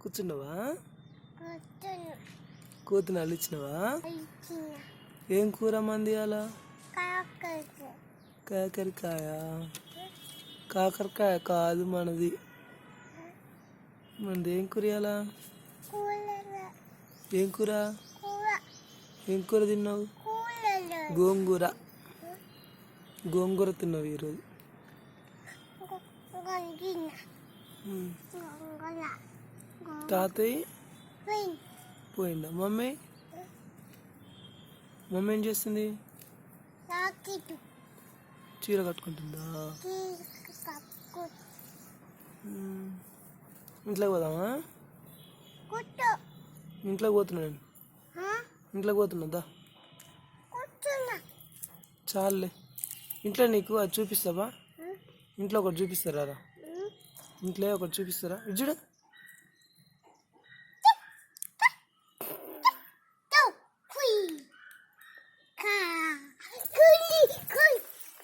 కూర్చున్నావా? కూతురు అల్లిచ్చినవా? ఏం కూర మంది అలా? కాకరకాయ. కాకరకాయ కాదు మనది. మనది ఏం కూర అలా? ఏం కూర? ఏం కూర తిన్నావు? గోంగూర. గోంగూర తిన్నావు ఈరోజు. తాతయ్య పోయిందా? మమ్మీ మమ్మీ ఏం చేస్తుంది? చీర కట్టుకుంటుందా? ఇంట్లోకి పోదామా? ఇంట్లోకి పోతున్నాను. ఇంట్లోకి పోతున్నదా? చాలులే. ఇంట్లో నీకు అది చూపిస్తావా? ఇంట్లో ఒకటి చూపిస్తారా? ఇంట్లో ఒకటి చూపిస్తారా? చూడు.